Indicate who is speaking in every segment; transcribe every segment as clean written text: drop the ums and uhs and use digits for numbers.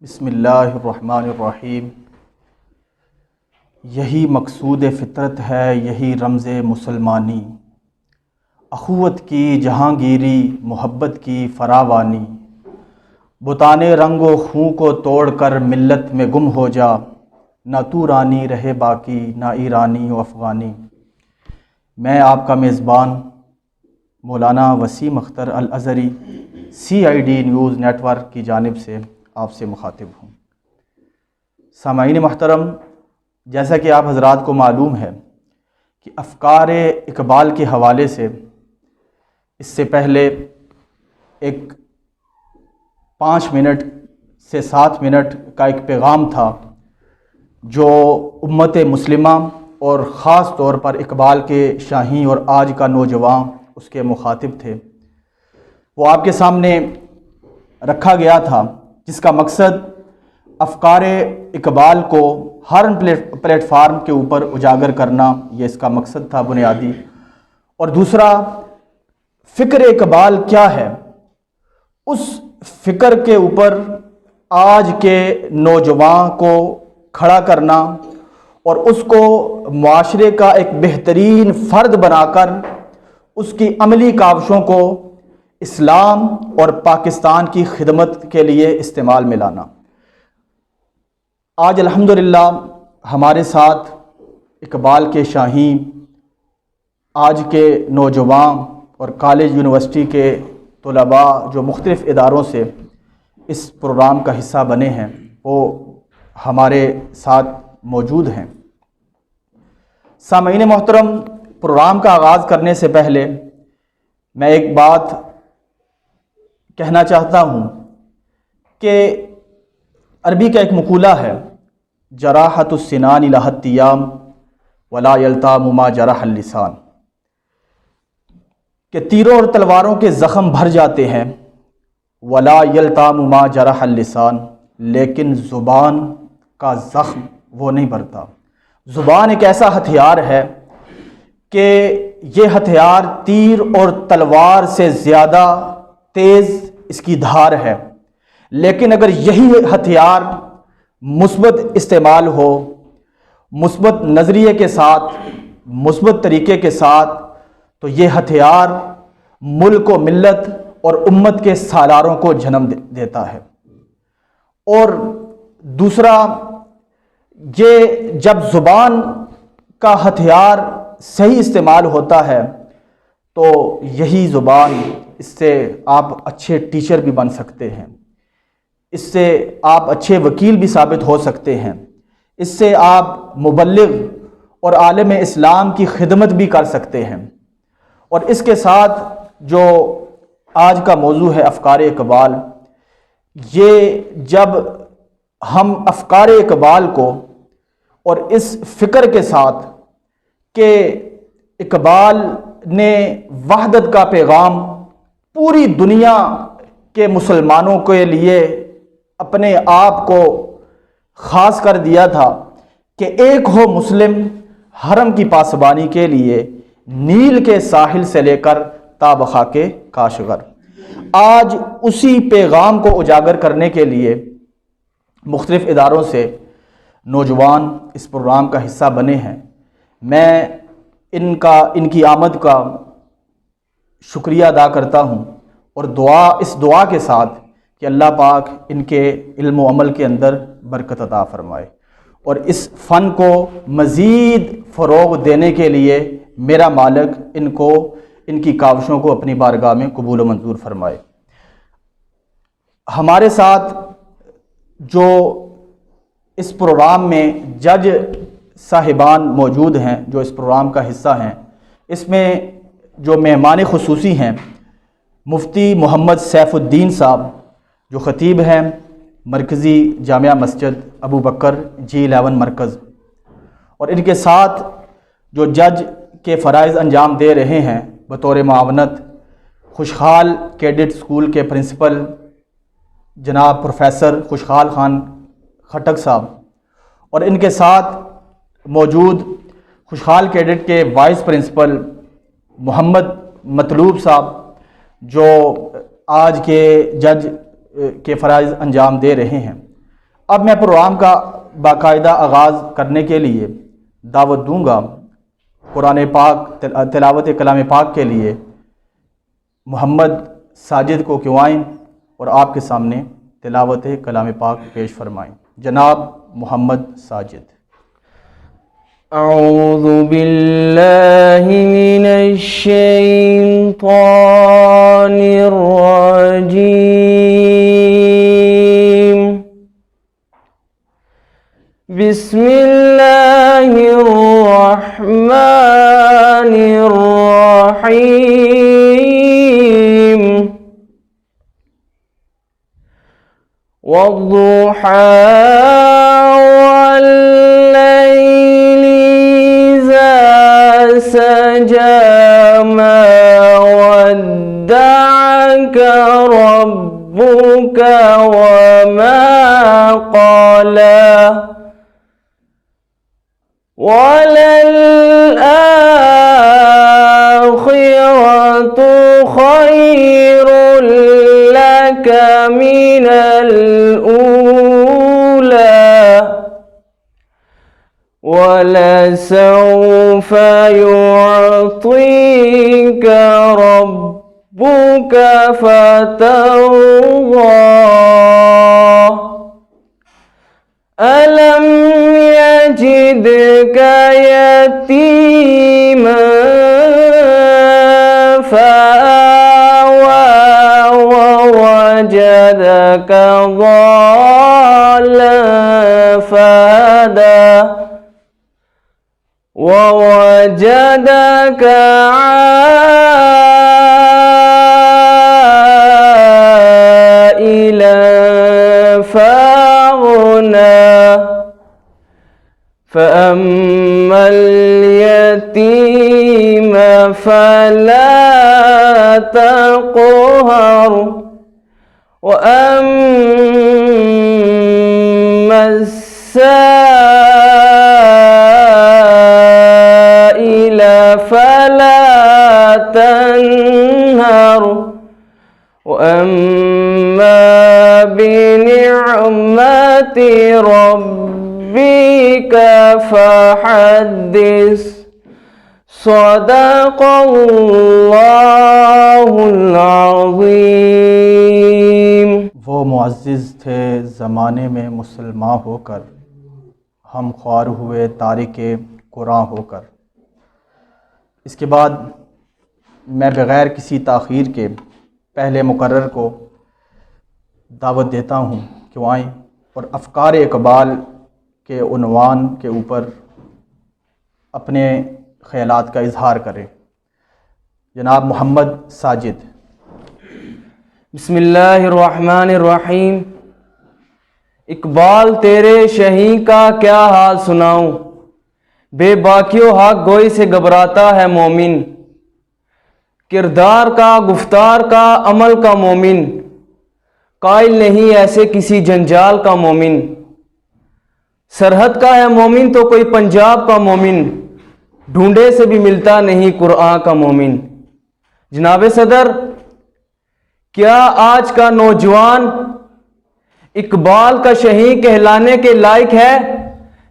Speaker 1: بسم اللہ الرحمن الرحیم۔ یہی مقصود فطرت ہے، یہی رمز مسلمانی، اخوت کی جہانگیری، محبت کی فراوانی، بتانے رنگ و خوں کو توڑ کر ملت میں گم ہو جا، نہ تو رانی رہے باقی، نہ ایرانی و افغانی۔ میں آپ کا میزبان Maulana Waseem Akhtar Alazhari CID news network کی جانب سے آپ سے مخاطب ہوں۔ سامعین محترم، جیسا کہ آپ حضرات کو معلوم ہے کہ افکار اقبال کے حوالے سے اس سے پہلے ایک 5 منٹ سے 7 منٹ کا ایک پیغام تھا جو امت مسلمہ اور خاص طور پر اقبال کے شاہیں اور آج کا نوجوان اس کے مخاطب تھے، وہ آپ کے سامنے رکھا گیا تھا، جس کا مقصد افکار اقبال کو ہر پلیٹ فارم کے اوپر اجاگر کرنا، یہ اس کا مقصد تھا بنیادی۔ اور دوسرا، فکر اقبال کیا ہے، اس فکر کے اوپر آج کے نوجوان کو کھڑا کرنا اور اس کو معاشرے کا ایک بہترین فرد بنا کر اس کی عملی کاوشوں کو اسلام اور پاکستان کی خدمت کے لیے استعمال میں لانا۔ آج الحمدللہ ہمارے ساتھ اقبال کے شاہیں، آج کے نوجوان اور کالج یونیورسٹی کے طلباء جو مختلف اداروں سے اس پروگرام کا حصہ بنے ہیں، وہ ہمارے ساتھ موجود ہیں۔ سامعین محترم، پروگرام کا آغاز کرنے سے پہلے میں ایک بات کہنا چاہتا ہوں کہ عربی کا ایک مقولہ ہے، جراحت السنان لها التیام ولا یلتام ما جرح اللسان، کہ تیروں اور تلواروں کے زخم بھر جاتے ہیں، ولا یلتام ما جرح اللسان، لیکن زبان کا زخم وہ نہیں بھرتا۔ زبان ایک ایسا ہتھیار ہے کہ یہ ہتھیار تیر اور تلوار سے زیادہ تیز اس کی دھار ہے، لیکن اگر یہی ہتھیار مثبت استعمال ہو، مثبت نظریے کے ساتھ، مثبت طریقے کے ساتھ، تو یہ ہتھیار ملک و ملت اور امت کے سالاروں کو جنم دیتا ہے۔ اور دوسرا، یہ جب زبان کا ہتھیار صحیح استعمال ہوتا ہے تو یہی زبان، اس سے آپ اچھے ٹیچر بھی بن سکتے ہیں، اس سے آپ اچھے وکیل بھی ثابت ہو سکتے ہیں، اس سے آپ مبلغ اور عالم اسلام کی خدمت بھی کر سکتے ہیں۔ اور اس کے ساتھ جو آج کا موضوع ہے افکار اقبال، یہ جب ہم افکار اقبال کو اور اس فکر کے ساتھ کہ اقبال نے وحدت کا پیغام پوری دنیا کے مسلمانوں کے لیے اپنے آپ کو خاص کر دیا تھا کہ ایک ہو مسلم حرم کی پاسبانی کے لیے، نیل کے ساحل سے لے کر تا بخاک کاشغر، آج اسی پیغام کو اجاگر کرنے کے لیے مختلف اداروں سے نوجوان اس پروگرام کا حصہ بنے ہیں۔ میں ان کی آمد کا شکریہ ادا کرتا ہوں، اور اس دعا کے ساتھ کہ اللہ پاک ان کے علم و عمل کے اندر برکت عطا فرمائے، اور اس فن کو مزید فروغ دینے کے لیے میرا مالک ان کی کاوشوں کو اپنی بارگاہ میں قبول و منظور فرمائے۔ ہمارے ساتھ جو اس پروگرام میں جج صاحبان موجود ہیں، جو اس پروگرام کا حصہ ہیں، اس میں جو مہمان خصوصی ہیں، مفتی محمد سیف الدین صاحب جو خطیب ہیں مرکزی جامعہ مسجد ابو بکر G11 مرکز، اور ان کے ساتھ جو جج کے فرائض انجام دے رہے ہیں بطور معاونت خوشحال کیڈٹ اسکول کے پرنسپل جناب پروفیسر خوشحال خان خٹک صاحب، اور ان کے ساتھ موجود خوشحال کیڈٹ کے وائس پرنسپل محمد مطلوب صاحب جو آج کے جج کے فرائض انجام دے رہے ہیں۔ اب میں پروگرام کا باقاعدہ آغاز کرنے کے لیے دعوت دوں گا قرآن پاک تلاوت کلام پاک کے لیے محمد ساجد کو کہ آئیں اور آپ کے سامنے تلاوت کلام پاک پیش فرمائیں۔ جناب محمد ساجد۔
Speaker 2: اعوذ باللہ من الشیطان الرجیم، بسم اللہ الرحمن الرحیم، والضحى والليل إذا سجى، ما ودعك ربك وما قلى، وللآخرة خير لك من الأولى، ولسوف يعطيك ربك فترضى، ألم يجدك يتيما فآوى، ووجدك ضالا فهدى، ووجدك عائلا فأغنى، فأما اليتيم فلا تقهر، وأما السائل فلا تنهر، وأما بنعمة ربك فحدث، صدق اللہ العظیم۔
Speaker 1: وہ معزز تھے زمانے میں مسلمان ہو کر، ہم خوار ہوئے تارک قرآن ہو کر۔ اس کے بعد میں بغیر کسی تاخیر کے پہلے مقرر کو دعوت دیتا ہوں کہ وہ آئیں اور افکار اقبال کے عنوان کے اوپر اپنے خیالات کا اظہار کریں۔ جناب محمد ساجد۔
Speaker 2: بسم اللہ الرحمن الرحیم۔ اقبال تیرے شہیں کا کیا حال سناؤں، بے باکیو حق گوئی سے گھبراتا ہے مومن، کردار کا، گفتار کا، عمل کا مومن، قائل نہیں ایسے کسی جنجال کا مومن، سرحد کا ہے مومن تو کوئی پنجاب کا مومن، ڈھونڈے سے بھی ملتا نہیں قرآن کا مومن۔ جناب صدر، کیا آج کا نوجوان اقبال کا شہیں کہلانے کے لائق ہے؟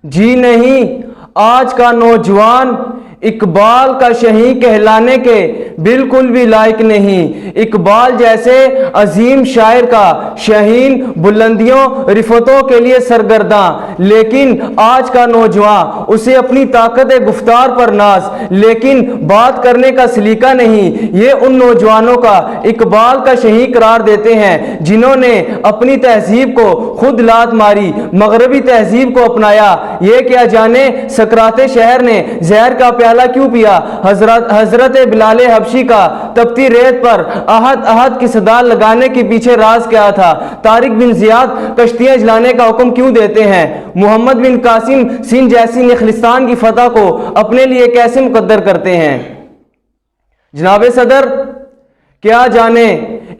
Speaker 2: جی نہیں، آج کا نوجوان اقبال کا شہیں کہلانے کے بالکل بھی لائق نہیں۔ اقبال جیسے عظیم شاعر کا شہین بلندیوں رفتوں کے لیے سرگرداں، لیکن آج کا نوجوان اسے اپنی طاقت گفتار پر ناز، لیکن بات کرنے کا سلیقہ نہیں۔ یہ ان نوجوانوں کا اقبال کا شہیں قرار دیتے ہیں جنہوں نے اپنی تہذیب کو خود لات ماری، مغربی تہذیب کو اپنایا۔ یہ کیا جانے سقراط شہر نے زہر کا پیالہ کیوں پیا؟ حضرت بلال حبشی کا تپتی ریت پر احد احد کی صدا لگانے کے پیچھے راز کیا تھا؟ طارق بن زیاد کشتیاں جلانے کا حکم کیوں دیتے ہیں؟ محمد بن قاسم سندھ جیسی نخلستان کی فتح کو اپنے لیے کیسے مقدر کرتے ہیں؟ جناب صدر، کیا جانے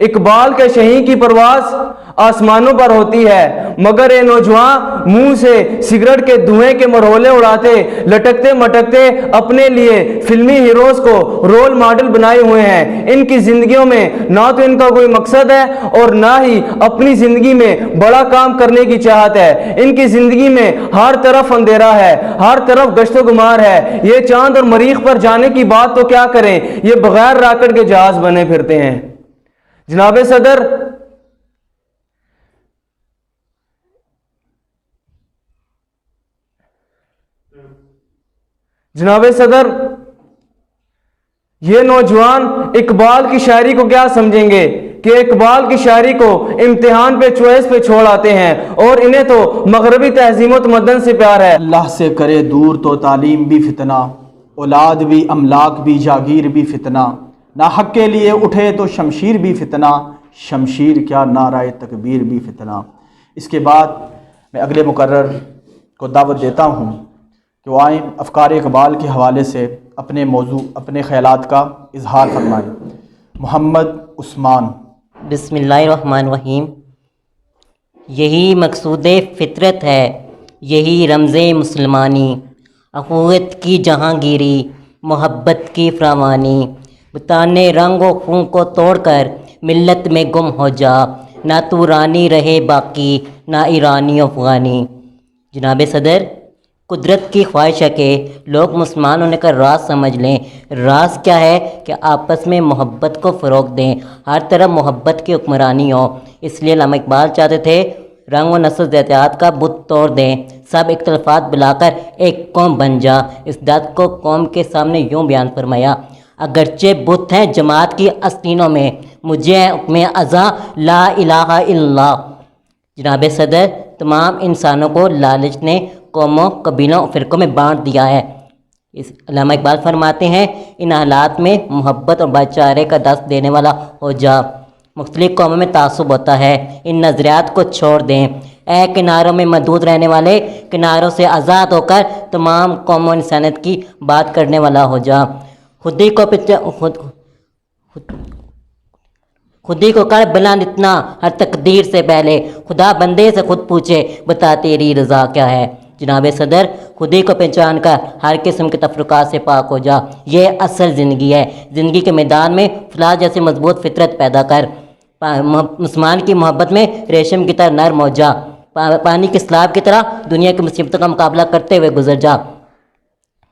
Speaker 2: اقبال کے شہیں کی پرواز آسمانوں پر ہوتی ہے، مگر یہ نوجوان منہ سے سگریٹ کے دھوئیں کے مرحلے اڑاتے لٹکتے مٹکتے اپنے لیے فلمی ہیروز کو رول ماڈل بنائے ہوئے ہیں۔ ان کی زندگیوں میں نہ تو ان کا کوئی مقصد ہے اور نہ ہی اپنی زندگی میں بڑا کام کرنے کی چاہت ہے۔ ان کی زندگی میں ہر طرف اندھیرا ہے، ہر طرف گشت و گمار ہے۔ یہ چاند اور مریخ پر جانے کی بات تو کیا کریں، یہ بغیر راکٹ کے جہاز بنے پھرتے ہیں۔ جناب صدر، یہ نوجوان اقبال کی شاعری کو کیا سمجھیں گے کہ اقبال کی شاعری کو امتحان پہ چوائس پہ چھوڑ آتے ہیں اور انہیں تو مغربی تہذیب و تمدن سے پیار ہے۔
Speaker 1: اللہ سے کرے دور تو تعلیم بھی فتنہ، اولاد بھی املاک بھی جاگیر بھی فتنہ، نہ حق کے لیے اٹھے تو شمشیر بھی فتنہ، شمشیر کیا نعرہ تکبیر بھی فتنہ۔ اس کے بعد میں اگلے مقرر کو دعوت دیتا ہوں کہ وہ آئیں افکار اقبال کے حوالے سے اپنے موضوع اپنے خیالات کا اظہار فرمائیں۔ محمد عثمان۔
Speaker 3: بسم اللہ الرحمن الرحیم۔ یہی مقصود فطرت ہے، یہی رمز مسلمانی، اخوت کی جہانگیری، محبت کی فراوانی، بتانے رنگ و خون کو توڑ کر ملت میں گم ہو جا، نہ تو رانی رہے باقی نہ ایرانی افغانی۔ جناب صدر، قدرت کی خواہش ہے کہ لوگ مسلمان ہونے کا راز سمجھ لیں۔ راز کیا ہے کہ آپس میں محبت کو فروغ دیں، ہر طرف محبت کی حکمرانی ہو۔ اس لیے علامہ اقبال چاہتے تھے رنگ و نسل ذاتیات کا بت توڑ دیں، سب اختلافات بلا کر ایک قوم بن جا۔ اس بات کو قوم کے سامنے یوں بیان فرمایا: اگرچہ بت ہیں جماعت کی آستینوں میں، مجھے ہے حکم ازاں لا الہ الا اللہ۔ جناب صدر، تمام انسانوں کو لالچ نے قوموں، قبیلوں اور فرقوں میں بانٹ دیا ہے۔ علامہ اقبال فرماتے ہیں ان حالات میں محبت اور بھائی چارے کا درس دینے والا ہو جا۔ مختلف قوموں میں تعصب ہوتا ہے، ان نظریات کو چھوڑ دیں۔ اے کناروں میں محدود رہنے والے، کناروں سے آزاد ہو کر تمام قوموں انسانیت کی بات کرنے والا ہو جا۔ خودی کو کر بلند اتنا ہر تقدیر سے پہلے، خدا بندے سے خود پوچھے بتا تیری رضا کیا ہے۔ جناب صدر، خودی کو پہچان کر ہر قسم کے تفرقات سے پاک ہو جا، یہ اصل زندگی ہے۔ زندگی کے میدان میں فلاح جیسی مضبوط فطرت پیدا کر، مسلمان کی محبت میں ریشم کی طرح نرم ہو جا، پانی کے سیلاب کی طرح دنیا کی مصیبتوں کا مقابلہ کرتے ہوئے گزر جا،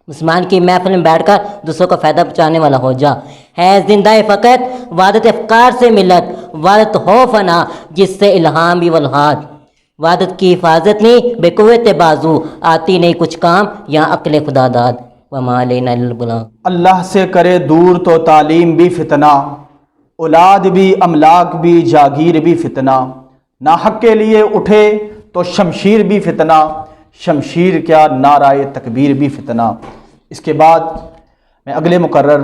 Speaker 3: مسلمان کی محفل میں بیٹھ کر دوسروں کا فائدہ پہنچانے والا ہو جا۔ ہے زندہ فقط وحدت افکار سے ملت، وحدت ہو فنا جس سے الہام بھی والہاد، وحدت کی حفاظت نہیں بے قوت بازو، آتی نہیں کچھ کام یہاں عقل خدا داد، وما علینا الا البلاغ۔
Speaker 1: اللہ سے کرے دور تو تعلیم بھی فتنہ، اولاد بھی املاک بھی جاگیر بھی فتنہ، نہ حق کے لیے اٹھے تو شمشیر بھی فتنہ، شمشیر کیا نعرہ تکبیر بھی فتنہ۔ اس کے بعد میں اگلے مقرر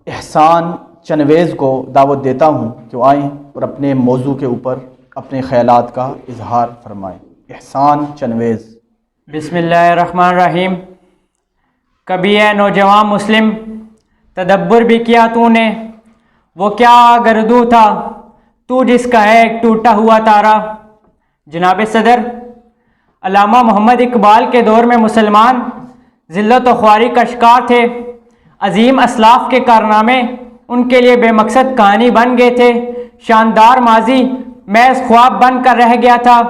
Speaker 1: احسان چنویز کو دعوت دیتا ہوں کہ وہ آئیں اور اپنے موضوع کے اوپر اپنے خیالات کا اظہار فرمائیں۔ احسان چنویز۔
Speaker 4: بسم اللہ الرحمن الرحیم۔ کبھی اے نوجوان مسلم تدبر بھی کیا تو نے، وہ کیا گردو تھا تو جس کا ہے ایک ٹوٹا ہوا تارا۔ جناب صدر، علامہ محمد اقبال کے دور میں مسلمان ذلت و خواری کا شکار تھے۔ عظیم اسلاف کے کارنامے ان کے لیے بے مقصد کہانی بن گئے تھے۔ شاندار ماضی محض خواب بن کر رہ گیا تھا۔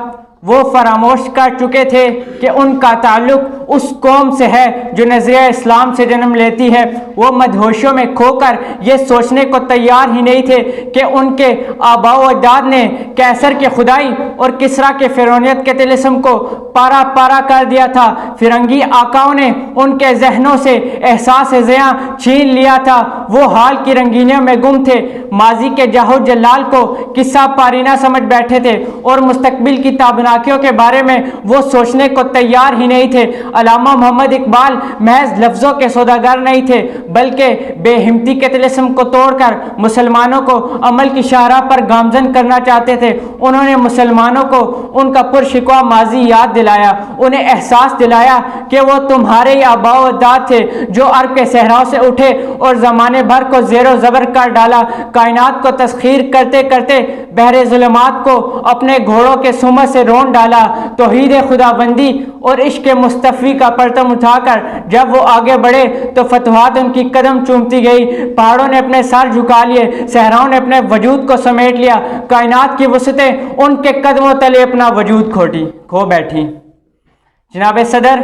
Speaker 4: وہ فراموش کر چکے تھے کہ ان کا تعلق اس قوم سے ہے جو نظریہ اسلام سے جنم لیتی ہے۔ وہ مدہوشیوں میں کھو کر یہ سوچنے کو تیار ہی نہیں تھے کہ ان کے آباء و اجداد نے کیسر کے خدائی اور کسریٰ کے فرعونیت کے طلسم کو پارا پارا کر دیا تھا۔ فرنگی آقاؤں نے ان کے ذہنوں سے احساس زیاں چھین لیا تھا۔ وہ حال کی رنگینیوں میں گم تھے، ماضی کے جاہو جلال کو قصہ پارینہ سمجھ بیٹھے تھے اور مستقبل کی تابناک چالاکیوں کے بارے میں وہ سوچنے کو تیار ہی نہیں تھے۔ علامہ محمد اقبال محض لفظوں کے سوداگر نہیں تھے، بلکہ بے ہمتی کے طلسم کو توڑ کر مسلمانوں کو عمل کی شاہراہ پر گامزن کرنا چاہتے تھے۔ انہوں نے مسلمانوں کو ان کا پرشکوہ ماضی یاد دلایا، انہیں احساس دلایا کہ وہ تمہارے ہی آباء و اجداد تھے جو عرب کے صحراؤں سے اٹھے اور زمانے بھر کو زیر و زبر کر ڈالا، کائنات کو تسخیر کرتے کرتے بحر ظلمات کو اپنے گھوڑوں کے سمت سے رون ڈالا۔ توحید خدا بندی اور عشق مصطفی کا پرتم اٹھا کر جب وہ آگے بڑھے تو فتوحات ان کی قدم چومتی گئی، پہاڑوں نے اپنے سر جھکا لیے، صحراؤں نے اپنے وجود کو سمیٹ لیا، کائنات کی وسعتیں ان کے قدموں تلے اپنا وجود کھو بیٹھی۔ جناب صدر،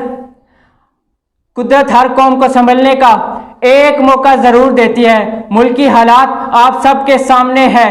Speaker 4: قدرت ہر قوم کو سنبھلنے کا ایک موقع ضرور دیتی ہے۔ ملکی حالات آپ سب کے سامنے ہے۔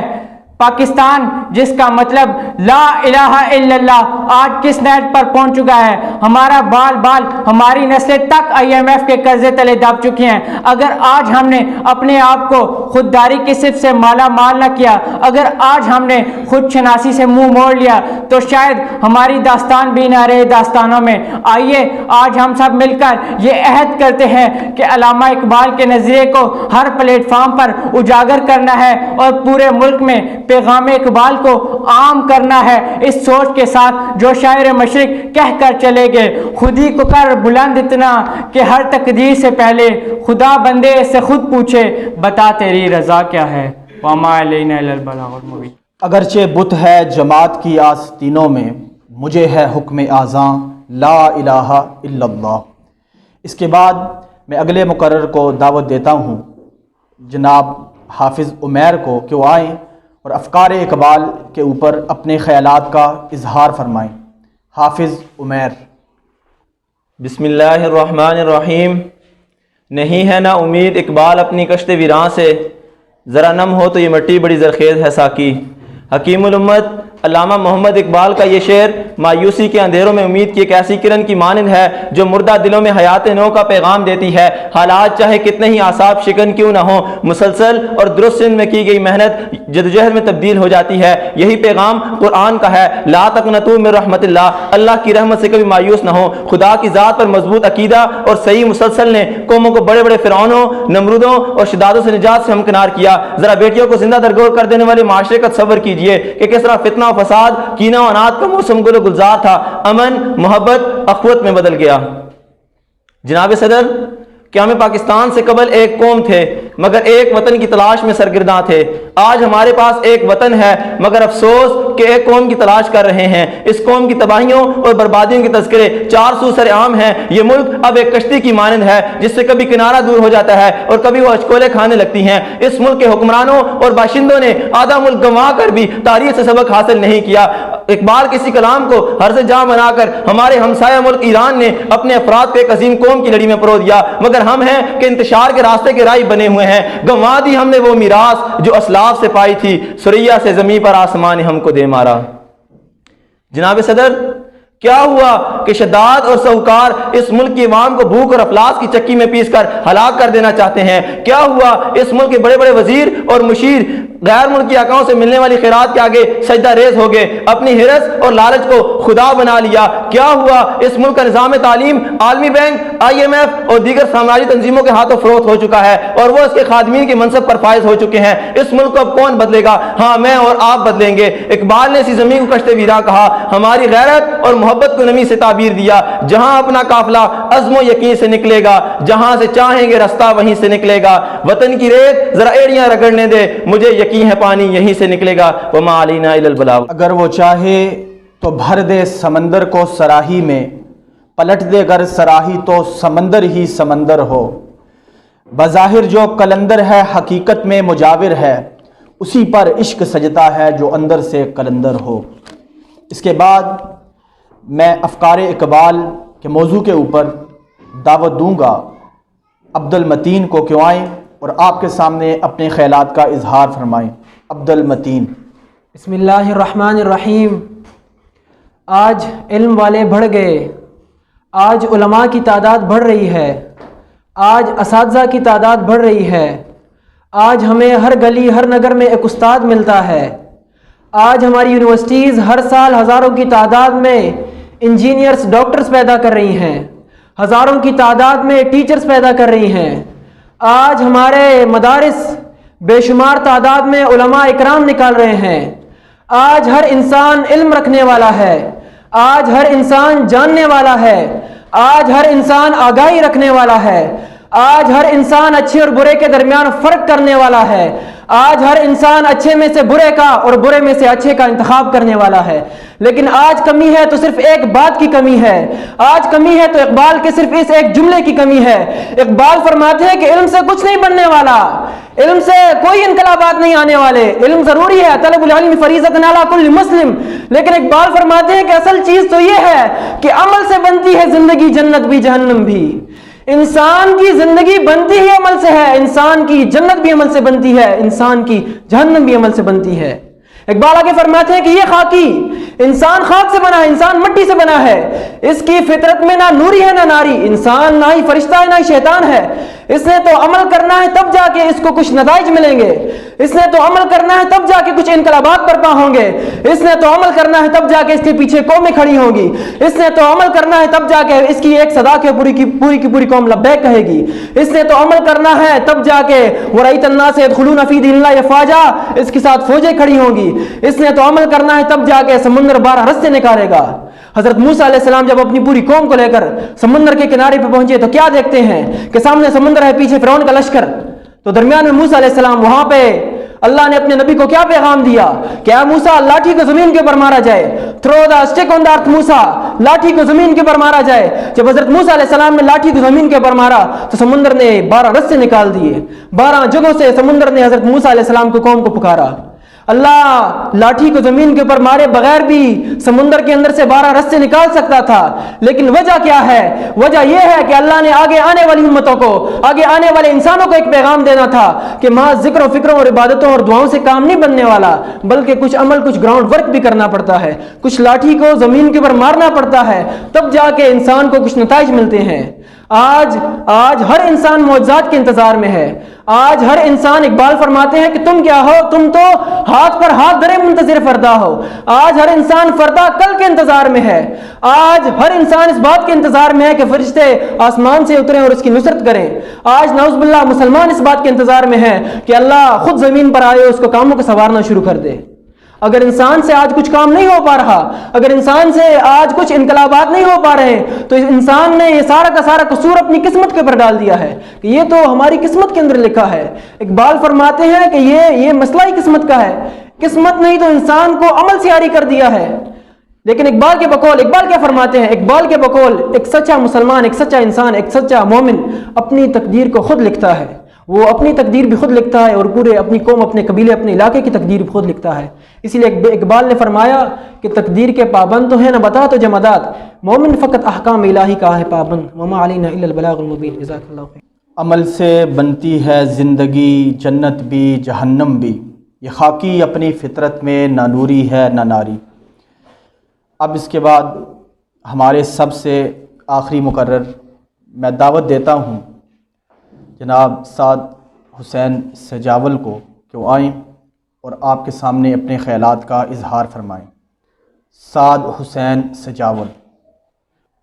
Speaker 4: پاکستان جس کا مطلب لا الہ الا اللہ آج کس نیٹ پر پہنچ چکا ہے، ہمارا بال بال ہماری نسلیں تک IMF کے قرضے تلے دب چکی ہیں۔ اگر آج ہم نے اپنے آپ کو خودداری کی صف سے مالا مال نہ کیا، اگر آج ہم نے خود شناسی سے منہ موڑ لیا تو شاید ہماری داستان بھی نہ رہے داستانوں میں۔ آئیے آج ہم سب مل کر یہ عہد کرتے ہیں کہ علامہ اقبال کے نظریے کو ہر پلیٹ فارم پر اجاگر کرنا ہے اور پورے ملک میں پیغام اقبال کو عام کرنا ہے، اس سوچ کے ساتھ جو شاعر مشرق کہہ کر چلے گئے، خودی کو کر بلند اتنا کہ ہر تقدیر سے پہلے خدا بندے سے خود پوچھے بتا تیری رضا کیا ہے، وما علینا الا البلاغ المبین۔
Speaker 1: اگرچہ بت ہے جماعت کی آستینوں میں، مجھے ہے حکم اعظاں لا الہ الا اللہ۔ اس کے بعد میں اگلے مقرر کو دعوت دیتا ہوں جناب حافظ عمیر کو کہ وہ آئیں اور افکار اقبال کے اوپر اپنے خیالات کا اظہار فرمائیں۔ حافظ عمیر۔
Speaker 2: بسم اللہ الرحمن الرحیم۔ نہیں ہے نا امید اقبال اپنی کشت ویراں سے، ذرا نم ہو تو یہ مٹی بڑی زرخیز ہے ساکی۔ حکیم الامت علامہ محمد اقبال کا یہ شعر مایوسی کے اندھیروں میں امید کی ایک ایسی کرن کی مانند ہے جو مردہ دلوں میں حیات نو کا پیغام دیتی ہے۔ حالات چاہے کتنے ہی اعصاب شکن کیوں نہ ہوں، مسلسل اور درست سند میں کی گئی محنت جدوجہد میں تبدیل ہو جاتی ہے۔ یہی پیغام قرآن کا ہے، لا تقنطوا من رحمت اللہ، اللہ کی رحمت سے کبھی مایوس نہ ہو۔ خدا کی ذات پر مضبوط عقیدہ اور صحیح مسلسل نے قوموں کو بڑے بڑے فرعونوں، نمرودوں اور شدادوں سے نجات سے ہمکنار کیا۔ ذرا بیٹیوں کو زندہ درگور کر دینے والے معاشرے کا تصور کیجئے کہ کس طرح فتنہ و فساد، کینہ و عناد کا موسم گل و گلزار تھا، امن، محبت، اخوت میں بدل گیا۔ جناب صدر، کیا ہمیں پاکستان سے قبل ایک قوم تھے مگر ایک وطن کی تلاش میں سرگرداں تھے۔ آج ہمارے پاس ایک وطن ہے مگر افسوس کہ ایک قوم کی تلاش کر رہے ہیں۔ اس قوم کی تباہیوں اور بربادیوں کے تذکرے چار سو سر عام ہیں۔ یہ ملک اب ایک کشتی کی مانند ہے جس سے کبھی کنارہ دور ہو جاتا ہے اور کبھی وہ اچکولے کھانے لگتی ہیں۔ اس ملک کے حکمرانوں اور باشندوں نے آدھا ملک گنوا کر بھی تاریخ سے سبق حاصل نہیں کیا۔ اقبال کسی کلام کو حرز جاں بنا کر ہمارے ہمسایہ ملک ایران نے اپنے افراد کو ایک عظیم قوم کی لڑی میں پرو دیا، مگر ہم ہیں کہ انتشار کے راستے کے راہی بنے ہوئے ہیں۔ گنوا دی ہم نے وہ میراث جو اسلاف سے پائی تھی، سریا سے زمین پر آسمان نے ہم کو دے مارا۔ جناب صدر، کیا ہوا کہ شداد اور سوکار اس ملک کی عوام کو بھوک اور افلاس کی چکی میں پیس کر ہلاک کر دینا چاہتے ہیں؟ کیا ہوا اس ملک کے بڑے بڑے وزیر اور مشیر غیر ملکی آقاؤں سے ملنے والی خیرات کے آگے سجدہ ریز ہو گئے، اپنی ہرس اور لالچ کو خدا بنا لیا؟ کیا ہوا اس ملک کا نظام تعلیم عالمی بینک، IMF اور دیگر سماجی تنظیموں کے ہاتھوں فروخت ہو چکا ہے اور وہ اس کے خادمین کے منصب پر فائز ہو چکے ہیں؟ اس ملک کو اب کون بدلے گا؟ ہاں، میں اور آپ بدلیں گے۔ اقبال نے اسی زمین کو کشت ویراں کہا، ہماری غیرت اور محبت کو نمی سے تعبیر دیا۔ جہاں اپنا قافلہ عزم و یقین سے نکلے گا، جہاں سے چاہیں گے رستہ وہیں سے نکلے گا۔ وطن کی ریت ذرا ایڑیاں رگڑنے دے، مجھے یقین ہے پانی یہیں سے نکلے گا۔ وما علینا الا البلاغ۔
Speaker 1: اگر وہ چاہے تو بھر دے سمندر کو سراہی میں، پلٹ دے گر سراہی تو سمندر ہی سمندر ہو۔ بظاہر جو قلندر ہے حقیقت میں مجاور ہے، اسی پر عشق سجتا ہے جو اندر سے قلندر ہو۔ اس کے بعد میں افکار اقبال کے موضوع کے اوپر دعوت دوں گا عبد المتین کو کہ آئیں اور آپ کے سامنے اپنے خیالات کا اظہار فرمائیں۔ عبد المتین۔
Speaker 5: بسم اللہ الرحمن الرحیم۔ آج علم والے بڑھ گئے، آج علماء کی تعداد بڑھ رہی ہے، آج اساتذہ کی تعداد بڑھ رہی ہے، آج ہمیں ہر گلی ہر نگر میں ایک استاد ملتا ہے، آج ہماری یونیورسٹیز ہر سال ہزاروں کی تعداد میں انجینئرس ڈاکٹرز پیدا کر رہی ہیں، ہزاروں کی تعداد میں ٹیچرز پیدا کر رہی ہیں۔ آج ہمارے مدارس بے شمار تعداد میں علماء اکرام نکال رہے ہیں۔ آج ہر انسان علم رکھنے والا ہے، آج ہر انسان جاننے والا ہے، آج ہر انسان آگاہی رکھنے والا ہے، آج ہر انسان اچھے اور برے کے درمیان فرق کرنے والا ہے، آج ہر انسان اچھے میں سے برے کا اور برے میں سے اچھے کا انتخاب کرنے والا ہے۔ لیکن آج کمی ہے تو صرف ایک بات کی کمی ہے، آج کمی ہے تو اقبال کے صرف اس ایک جملے کی کمی ہے۔ اقبال فرماتے ہیں کہ علم سے کچھ نہیں بننے والا، علم سے کوئی انقلابات نہیں آنے والے، علم ضروری ہے، طلب العلم فریضۃ علی کل مسلم، لیکن اقبال فرماتے ہیں کہ اصل چیز تو یہ ہے کہ عمل سے بنتی ہے زندگی، جنت بھی جہنم بھی۔ انسان کی زندگی بنتی ہی عمل سے ہے، انسان کی جنت بھی عمل سے بنتی ہے، انسان کی جہنم بھی عمل سے بنتی ہے۔ اقبال آگے فرماتے ہیں کہ یہ خاکی انسان خاک سے بنا ہے، انسان مٹی سے بنا ہے، اس کی فطرت میں نہ نوری ہے نہ ناری، انسان نہ ہی فرشتہ ہے نہ ہی شیطان ہے۔ اس نے تو عمل کرنا ہے تب جا کے اس کو کچھ نتائج ملیں گے، اس نے تو عمل کرنا ہے تب جا کے کچھ انقلابات برپا ہوں گے، اس نے تو عمل کرنا ہے تب جا کے اس کے پیچھے قومیں کھڑی ہوں گی، اس نے تو عمل کرنا ہے تب جا کے اس کی ایک صدا کے پوری کی پوری قوم لبیک کہے گی، اس نے تو عمل کرنا ہے تب جا کے وَرَأَيْتَ النَّاسَ يَدْخُلُونَ فِي دِينِ اللَّهِ أَفْوَاجًا اس کے ساتھ فوجیں کھڑی ہوں گی، اس نے تو عمل کرنا ہے تب جا کے سمندر 12 رستے نکالے گا۔ حضرت موسیٰ علیہ السلام جب اپنی پوری قوم کو لے کر سمندر کے کنارے پہ پہنچے تو کیا دیکھتے ہیں کہ سامنے سمندر ہے، پیچھے فرعون کا لشکر، تو درمیان میں موسیٰ علیہ السلام، وہاں پہ اللہ نے اپنے نبی کو کیا پیغام دیا کہ اے موسیٰ لاٹھی کو زمین کے اوپر مارا جائے، تھرو دا اسٹک آن دا ارتھ موسیٰ، لاٹھی کو زمین کے اوپر مارا جائے۔ جب حضرت موسیٰ علیہ السلام نے لاٹھی کو زمین کے اوپر مارا تو سمندر نے 12 رستے نکال دیے، 12 جگہوں سے سمندر نے حضرت موسیٰ علیہ السلام کو قوم کو پکارا۔ اللہ لاٹھی کو زمین کے اوپر مارے بغیر بھی سمندر کے اندر سے 12 رستے نکال سکتا تھا، لیکن وجہ کیا ہے؟ وجہ یہ ہے کہ اللہ نے آگے آنے والی امتوں کو، آگے آنے والے انسانوں کو ایک پیغام دینا تھا کہ محض ذکر و فکروں اور عبادتوں اور دعاؤں سے کام نہیں بننے والا، بلکہ کچھ عمل، کچھ گراؤنڈ ورک بھی کرنا پڑتا ہے، کچھ لاٹھی کو زمین کے اوپر مارنا پڑتا ہے، تب جا کے انسان کو کچھ نتائج ملتے ہیں۔ آج ہر انسان معجزات کے انتظار میں ہے، آج ہر انسان، اقبال فرماتے ہیں کہ تم کیا ہو؟ تم تو ہاتھ پر ہاتھ دھرے منتظر فردا ہو۔ آج ہر انسان فردا کل کے انتظار میں ہے، آج ہر انسان اس بات کے انتظار میں ہے کہ فرشتے آسمان سے اتریں اور اس کی نصرت کریں۔ آج نعوذ باللہ مسلمان اس بات کے انتظار میں ہے کہ اللہ خود زمین پر آئے، اس کو کاموں کو سنوارنا شروع کر دے۔ اگر انسان سے آج کچھ کام نہیں ہو پا رہا، اگر انسان سے آج کچھ انقلابات نہیں ہو پا رہے، تو انسان نے یہ سارا کا سارا قصور اپنی قسمت کے اوپر ڈال دیا ہے کہ یہ تو ہماری قسمت کے اندر لکھا ہے۔ اقبال فرماتے ہیں کہ یہ مسئلہ ہی قسمت کا ہے، قسمت نہیں تو انسان کو عمل سے عاری کر دیا ہے۔ لیکن اقبال کے بقول، اقبال کیا فرماتے ہیں؟ اقبال کے بقول ایک سچا مسلمان، ایک سچا انسان، ایک سچا مومن اپنی تقدیر کو خود لکھتا ہے، وہ اپنی تقدیر بھی خود لکھتا ہے اور پورے اپنی قوم، اپنے قبیلے، اپنے علاقے کی تقدیر بھی خود لکھتا ہے۔ اسی لیے اقبال نے فرمایا کہ تقدیر کے پابند تو ہیں نہ بتا تو جمادات، مومن فقط احکام الہی کا ہے پابند، وما علینا الا البلاغ المبین۔ جزاک اللہ خیر۔
Speaker 1: عمل سے بنتی ہے زندگی، جنت بھی جہنم بھی، یہ خاکی اپنی فطرت میں نہ نوری ہے نہ ناری۔ اب اس کے بعد ہمارے سب سے آخری مقرر میں دعوت دیتا ہوں جناب سعد حسین سجاول کو کہ وہ آئیں اور آپ کے سامنے اپنے خیالات کا اظہار فرمائیں۔ سعد حسین سجاول۔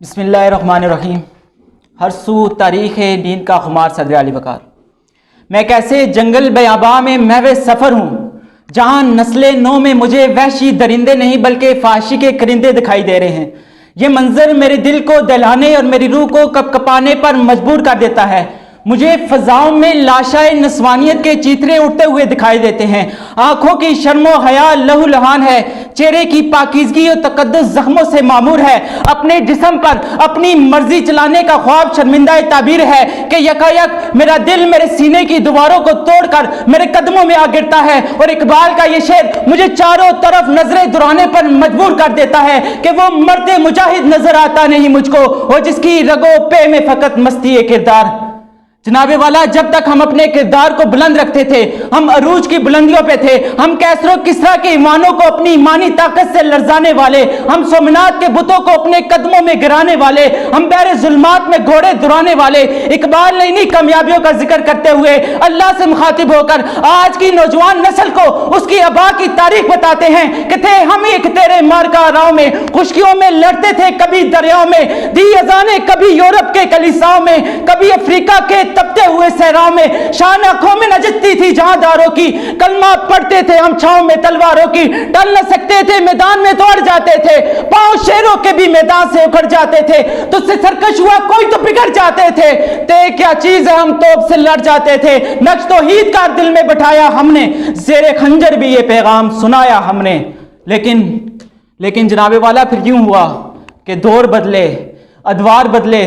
Speaker 6: بسم اللہ الرحمن الرحیم۔ ہر سو تاریخ دین کا خمار صدر علی وقار۔ میں ایک ایسے جنگل بیاباں میں محو سفر ہوں جہاں نسل نو میں مجھے وحشی درندے نہیں بلکہ فحاشی کے کرندے دکھائی دے رہے ہیں۔ یہ منظر میرے دل کو دہلانے اور میری روح کو کپکپانے پر مجبور کر دیتا ہے۔ مجھے فضاؤں میں لاشائے نسوانیت کے چیترے اٹھتے ہوئے دکھائی دیتے ہیں۔ آنکھوں کی شرم و حیا لہو لہان ہے، چہرے کی پاکیزگی اور تقدس زخموں سے معمور ہے، اپنے جسم پر اپنی مرضی چلانے کا خواب شرمندہ تعبیر ہے کہ یکایک میرا دل میرے سینے کی دیواروں کو توڑ کر میرے قدموں میں آ گرتا ہے، اور اقبال کا یہ شعر مجھے چاروں طرف نظریں دورانے پر مجبور کر دیتا ہے کہ وہ مرد مجاہد نظر آتا نہیں مجھ کو، اور جس کی رگوں پے میں فقط مستی کردار۔ جناب والا جب تک ہم اپنے کردار کو بلند رکھتے تھے، ہم عروج کی بلندیوں پہ تھے، ہم کیسر و کسریٰ کے ایمانوں کو اپنی ایمانی طاقت سے لرزانے والے، ہم سومنات کے بتوں کو اپنے قدموں میں گرانے والے، ہم بحر ظلمات میں گھوڑے درانے والے، اقبال نے انہی کامیابیوں کا ذکر کرتے ہوئے اللہ سے مخاطب ہو کر آج کی نوجوان نسل کو اس کی آبا کی تاریخ بتاتے ہیں کہ تھے ہم ایک تیرے مارکا راؤں میں، خشکیوں میں لڑتے تھے کبھی دریاؤں میں، دی اذانیں کبھی یورپ کے کلیساؤں میں، کبھی افریقہ کے تپتے ہوئے صحراؤں میں، شان آنکھوں میں نجتی تھی جہاں داروں کی، کلمہ پڑھتے تھے ہم چھاؤں میں تلواروں کی، ٹل نہ سکتے تھے میدان میں دوڑ جاتے تھے، پاؤں شیروں کے بھی میدان سے اکھڑ جاتے تھے، تجھ سے سرکش ہوا کوئی تو بگڑ جاتے تھے، تے کیا چیز ہے ہم توپ سے لڑ جاتے تھے، نقش توحید کا دل میں بٹھایا ہم نے، زیر خنجر بھی یہ پیغام سنایا ہم نے۔ لیکن جناب والا پھر یوں ہوا کہ دور بدلے، ادوار بدلے،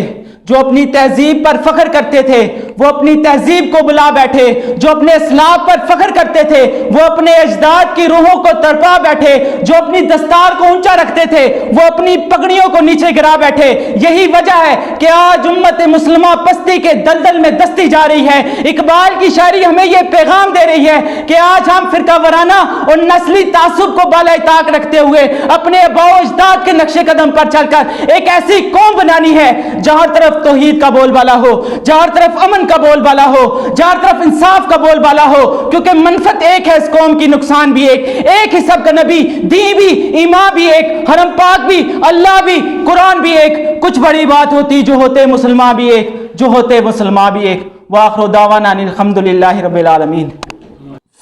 Speaker 6: جو اپنی تہذیب پر فخر کرتے تھے وہ اپنی تہذیب کو بلا بیٹھے، جو اپنے اسلاف پر فخر کرتے تھے وہ اپنے اجداد کی روحوں کو تڑپا بیٹھے، جو اپنی دستار کو اونچا رکھتے تھے وہ اپنی پگڑیوں کو نیچے گرا بیٹھے۔ یہی وجہ ہے کہ آج امت مسلمہ پستی کے دلدل میں دستی جا رہی ہے۔ اقبال کی شاعری ہمیں یہ پیغام دے رہی ہے کہ آج ہم فرقہ وارانہ اور نسلی تعصب کو بالائے طاق رکھتے ہوئے اپنے آباء و اجداد کے نقش قدم پر چل کر ایک ایسی قوم بنانی ہے جہاں طرف توحید کا بول بالا ہو، جہاں طرف امن کا بول بالا ہو، جہاں طرف انصاف کا بول بالا ہو، کیونکہ منفعت ایک ہے اس قوم کی، نقصان بھی ایک ہی سب کا نبی، دین بھی، ایمان بھی ایک، حرم پاک بھی، اللہ بھی، قرآن بھی ایک، کچھ بڑی بات ہوتی جو ہوتے مسلمان بھی ایک، جو ہوتے مسلمان بھی ایک۔ وآخر دعوانا ان الحمدللہ رب العالمین۔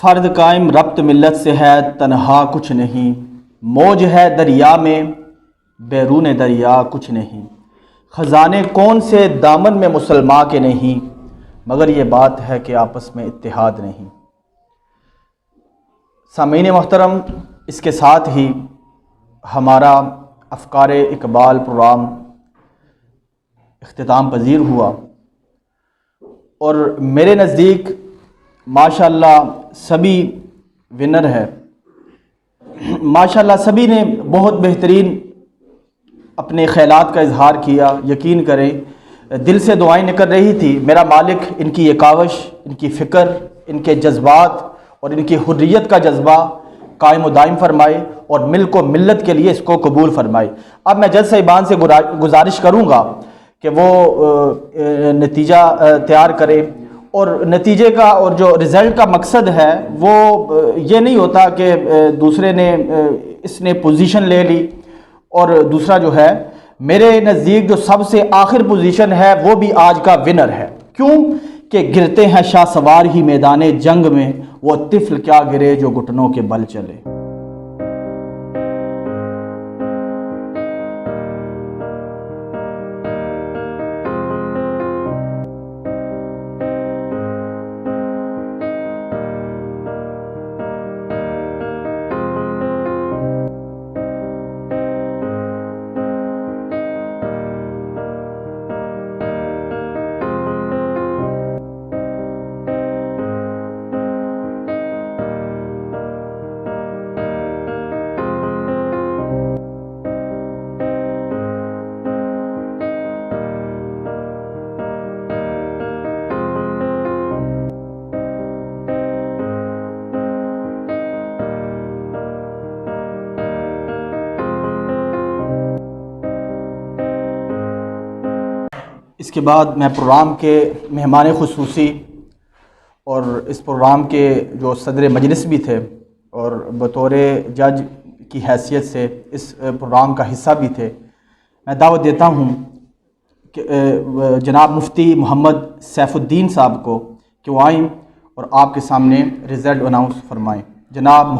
Speaker 1: فرد قائم ربط ملت سے ہے تنہا کچھ نہیں، موج ہے دریا میں بیرون دریا کچھ نہیں، خزانے کون سے دامن میں مسلمان کے نہیں، مگر یہ بات ہے کہ آپس میں اتحاد نہیں۔ سامعین محترم، اس کے ساتھ ہی ہمارا افکار اقبال پروگرام اختتام پذیر ہوا، اور میرے نزدیک ماشاءاللہ سبھی ونر ہے، ماشاءاللہ سبھی نے بہت بہترین اپنے خیالات کا اظہار کیا۔ یقین کریں دل سے دعائیں نکل رہی تھی، میرا مالک ان کی یہ کاوش، ان کی فکر، ان کے جذبات اور ان کی حریت کا جذبہ قائم و دائم فرمائے اور ملک و ملت کے لیے اس کو قبول فرمائے۔ اب میں جج صاحبان سے گزارش کروں گا کہ وہ نتیجہ تیار کرے، اور نتیجے کا اور جو رزلٹ کا مقصد ہے وہ یہ نہیں ہوتا کہ دوسرے نے اس نے پوزیشن لے لی اور دوسرا جو ہے، میرے نزدیک جو سب سے آخر پوزیشن ہے وہ بھی آج کا ونر ہے۔ کیوں کہ گرتے ہیں شاہ سوار ہی میدان جنگ میں، وہ طفل کیا گرے جو گھٹنوں کے بل چلے۔ اس کے بعد میں پروگرام کے مہمان خصوصی اور اس پروگرام کے جو صدر مجلس بھی تھے اور بطور جج کی حیثیت سے اس پروگرام کا حصہ بھی تھے، میں دعوت دیتا ہوں کہ جناب مفتی محمد سیف الدین صاحب کو کہ وہ آئیں اور آپ کے سامنے رزلٹ اناؤنس فرمائیں۔ جناب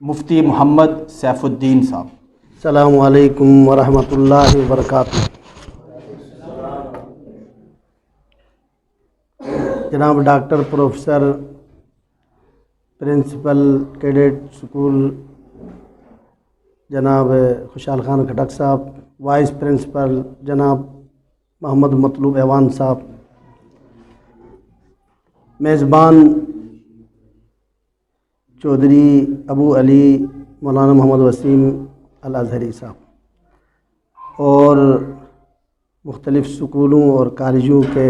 Speaker 1: مفتی محمد سیف الدین صاحب۔
Speaker 7: السلام علیکم ورحمۃ اللہ وبرکاتہ۔ جناب doctor professor principal cadet school جناب خوشحال خان کھٹک صاحب، وائس پرنسپل جناب محمد مطلوب ایوان صاحب، میزبان چودھری ابو علی مولانا محمد وسیم الازہری صاحب، اور مختلف سکولوں اور کالجوں کے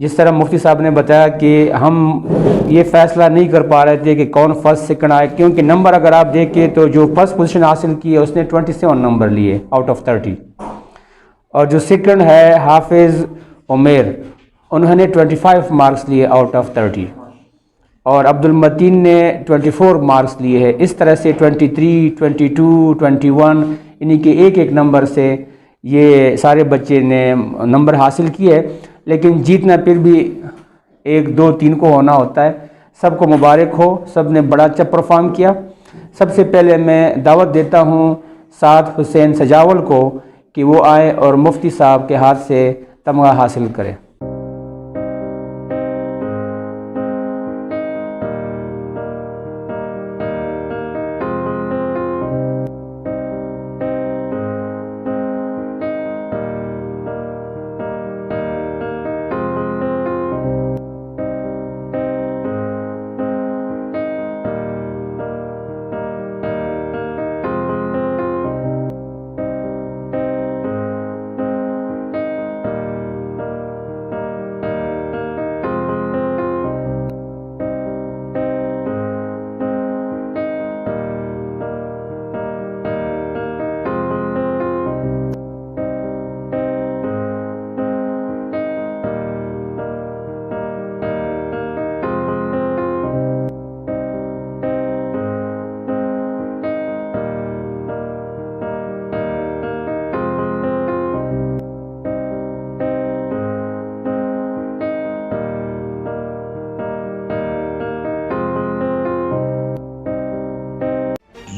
Speaker 8: جس طرح مفتی صاحب نے بتایا کہ ہم یہ فیصلہ نہیں کر پا رہے تھے کہ کون فرسٹ سیکنڈ آئے، کیونکہ نمبر اگر آپ دیکھیں تو جو فرسٹ پوزیشن حاصل کی ہے اس نے 27 نمبر لیے آؤٹ آف 30، اور جو سیکنڈ ہے حافظ عمیر، انہوں نے 25 مارکس لیے آؤٹ آف 30، اور عبد المتین نے 24 مارکس لیے ہیں۔ اس طرح سے 23، 22، 21 یعنی کہ ایک ایک نمبر سے یہ سارے بچے نے نمبر حاصل کیے، لیکن جیتنا پھر بھی 1، 2، 3 کو ہونا ہوتا ہے۔ سب کو مبارک ہو، سب نے بڑا اچھا پرفارم کیا۔ سب سے پہلے میں دعوت دیتا ہوں سعد حسین سجاول کو کہ وہ آئے اور مفتی صاحب کے ہاتھ سے تمغہ حاصل کرے۔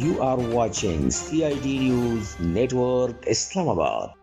Speaker 9: You are watching CID News Network Islamabad.